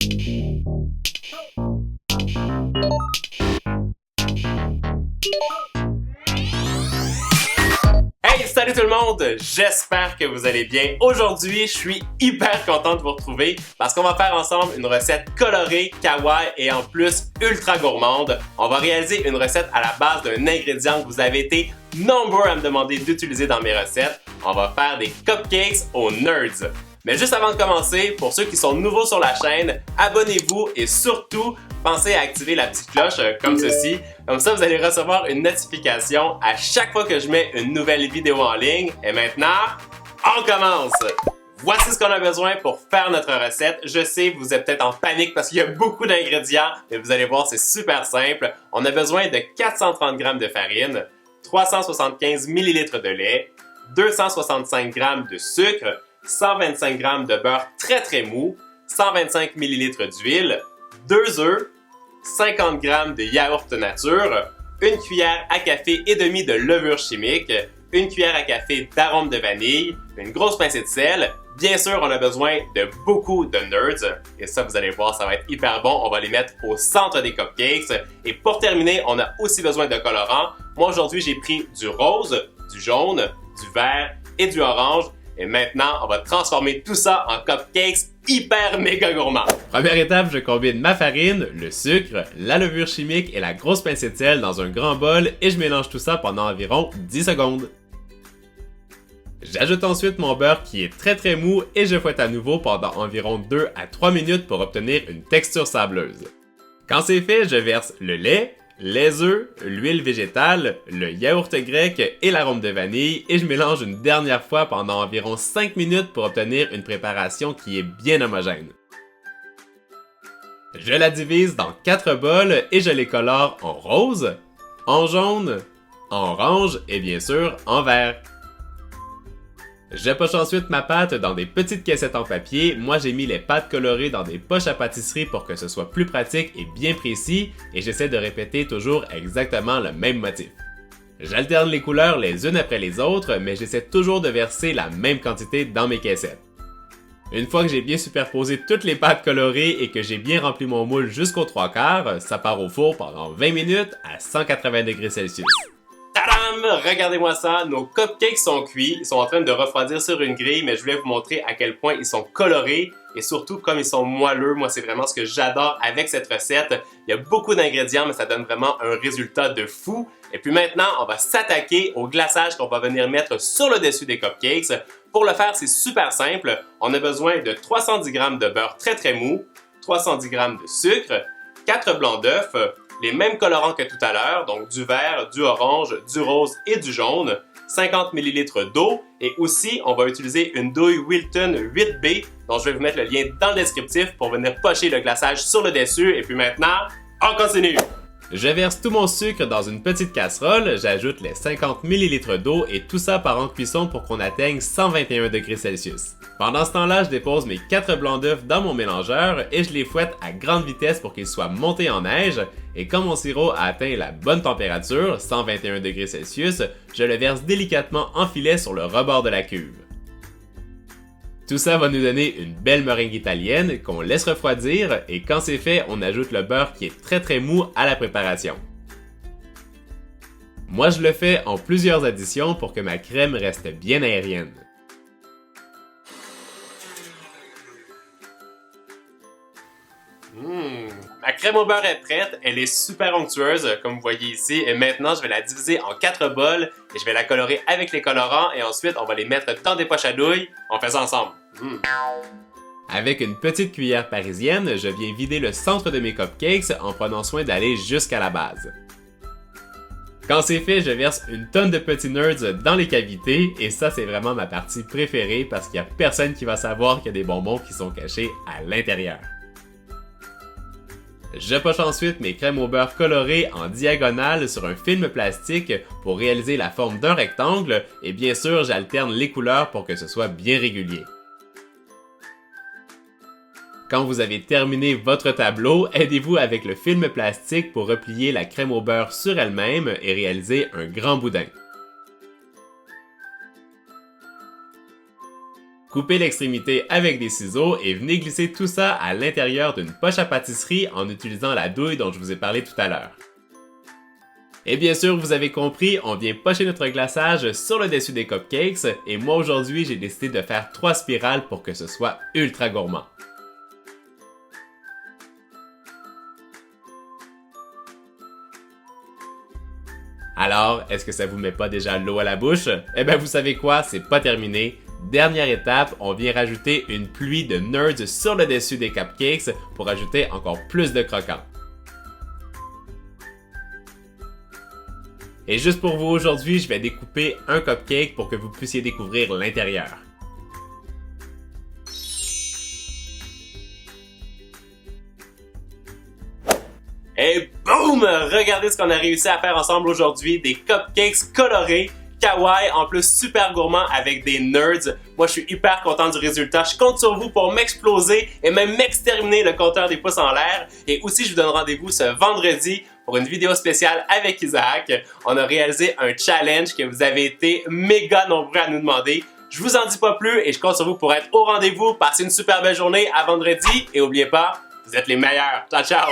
Hey, salut tout le monde! J'espère que vous allez bien. Aujourd'hui, je suis hyper content de vous retrouver parce qu'on va faire ensemble une recette colorée, kawaii et en plus ultra gourmande. On va réaliser une recette à la base d'un ingrédient que vous avez été nombreux à me demander d'utiliser dans mes recettes. On va faire des cupcakes aux nerds. Mais juste avant de commencer, pour ceux qui sont nouveaux sur la chaîne, abonnez-vous et surtout, pensez à activer la petite cloche comme ceci. Comme ça, vous allez recevoir une notification à chaque fois que je mets une nouvelle vidéo en ligne. Et maintenant, on commence! Voici ce qu'on a besoin pour faire notre recette. Je sais, vous êtes peut-être en panique parce qu'il y a beaucoup d'ingrédients, mais vous allez voir, c'est super simple. On a besoin de 430 g de farine, 375 ml de lait, 265 g de sucre, 125 g de beurre très mou, 125 ml d'huile, 2 œufs, 50 g de yaourt nature, une cuillère à café et demi de levure chimique, une cuillère à café d'arôme de vanille, une grosse pincée de sel. Bien sûr, on a besoin de beaucoup de nerds et ça, vous allez voir, ça va être hyper bon. On va les mettre au centre des cupcakes. Et pour terminer, on a aussi besoin de colorants. Moi, aujourd'hui, j'ai pris du rose, du jaune, du vert et du orange. Et maintenant, on va transformer tout ça en cupcakes hyper méga gourmands. Première étape, je combine ma farine, le sucre, la levure chimique et la grosse pincée de sel dans un grand bol et je mélange tout ça pendant environ 10 secondes. J'ajoute ensuite mon beurre qui est très mou et je fouette à nouveau pendant environ 2 à 3 minutes pour obtenir une texture sableuse. Quand c'est fait, je verse le lait, les œufs, l'huile végétale, le yaourt grec et l'arôme de vanille et je mélange une dernière fois pendant environ 5 minutes pour obtenir une préparation qui est bien homogène. Je la divise dans 4 bols et je les colore en rose, en jaune, en orange et bien sûr en vert. Je poche ensuite ma pâte dans des petites caissettes en papier. Moi, j'ai mis les pâtes colorées dans des poches à pâtisserie pour que ce soit plus pratique et bien précis et j'essaie de répéter toujours exactement le même motif. J'alterne les couleurs les unes après les autres, mais j'essaie toujours de verser la même quantité dans mes caissettes. Une fois que j'ai bien superposé toutes les pâtes colorées et que j'ai bien rempli mon moule jusqu'aux 3/4, ça part au four pendant 20 minutes à 180 degrés Celsius. Tadam! Regardez-moi ça, nos cupcakes sont cuits, ils sont en train de refroidir sur une grille, mais je voulais vous montrer à quel point ils sont colorés et surtout comme ils sont moelleux. Moi, c'est vraiment ce que j'adore avec cette recette. Il y a beaucoup d'ingrédients, mais ça donne vraiment un résultat de fou. Et puis maintenant, on va s'attaquer au glaçage qu'on va venir mettre sur le dessus des cupcakes. Pour le faire, c'est super simple. On a besoin de 310 g de beurre très mou, 310 g de sucre, 4 blancs d'œufs, les mêmes colorants que tout à l'heure, donc du vert, du orange, du rose et du jaune, 50 ml d'eau et aussi on va utiliser une douille Wilton 8B dont je vais vous mettre le lien dans le descriptif pour venir pocher le glaçage sur le dessus et puis maintenant, on continue! Je verse tout mon sucre dans une petite casserole, j'ajoute les 50 ml d'eau et tout ça part en cuisson pour qu'on atteigne 121 degrés Celsius. Pendant ce temps-là, je dépose mes 4 blancs d'œufs dans mon mélangeur et je les fouette à grande vitesse pour qu'ils soient montés en neige et quand mon sirop a atteint la bonne température, 121 degrés Celsius, je le verse délicatement en filet sur le rebord de la cuve. Tout ça va nous donner une belle meringue italienne qu'on laisse refroidir et quand c'est fait, on ajoute le beurre qui est très mou à la préparation. Moi, je le fais en plusieurs additions pour que ma crème reste bien aérienne. Ma crème au beurre est prête, elle est super onctueuse comme vous voyez ici et maintenant je vais la diviser en 4 bols et je vais la colorer avec les colorants et ensuite on va les mettre dans des poches à douille. On fait ça ensemble. Avec une petite cuillère parisienne, je viens vider le centre de mes cupcakes en prenant soin d'aller jusqu'à la base. Quand c'est fait, je verse une tonne de petits nerds dans les cavités et ça c'est vraiment ma partie préférée parce qu'il n'y a personne qui va savoir qu'il y a des bonbons qui sont cachés à l'intérieur. Je poche ensuite mes crèmes au beurre colorées en diagonale sur un film plastique pour réaliser la forme d'un rectangle et bien sûr j'alterne les couleurs pour que ce soit bien régulier. Quand vous avez terminé votre tableau, aidez-vous avec le film plastique pour replier la crème au beurre sur elle-même et réaliser un grand boudin. Coupez l'extrémité avec des ciseaux et venez glisser tout ça à l'intérieur d'une poche à pâtisserie en utilisant la douille dont je vous ai parlé tout à l'heure. Et bien sûr, vous avez compris, on vient pocher notre glaçage sur le dessus des cupcakes et moi aujourd'hui, j'ai décidé de faire 3 spirales pour que ce soit ultra gourmand. Alors, est-ce que ça vous met pas déjà l'eau à la bouche? Eh ben vous savez quoi, c'est pas terminé. Dernière étape, on vient rajouter une pluie de nerds sur le dessus des cupcakes pour ajouter encore plus de croquant. Et juste pour vous aujourd'hui, je vais découper un cupcake pour que vous puissiez découvrir l'intérieur. Et boum! Regardez ce qu'on a réussi à faire ensemble aujourd'hui, des cupcakes colorés, kawaii, en plus super gourmands avec des nerds. Moi, je suis hyper content du résultat. Je compte sur vous pour m'exploser et même m'exterminer le compteur des pouces en l'air. Et aussi, je vous donne rendez-vous ce vendredi pour une vidéo spéciale avec Isaac. On a réalisé un challenge que vous avez été méga nombreux à nous demander. Je vous en dis pas plus et je compte sur vous pour être au rendez-vous. Passez une super belle journée à vendredi et n'oubliez pas, vous êtes les meilleurs. Ciao, ciao!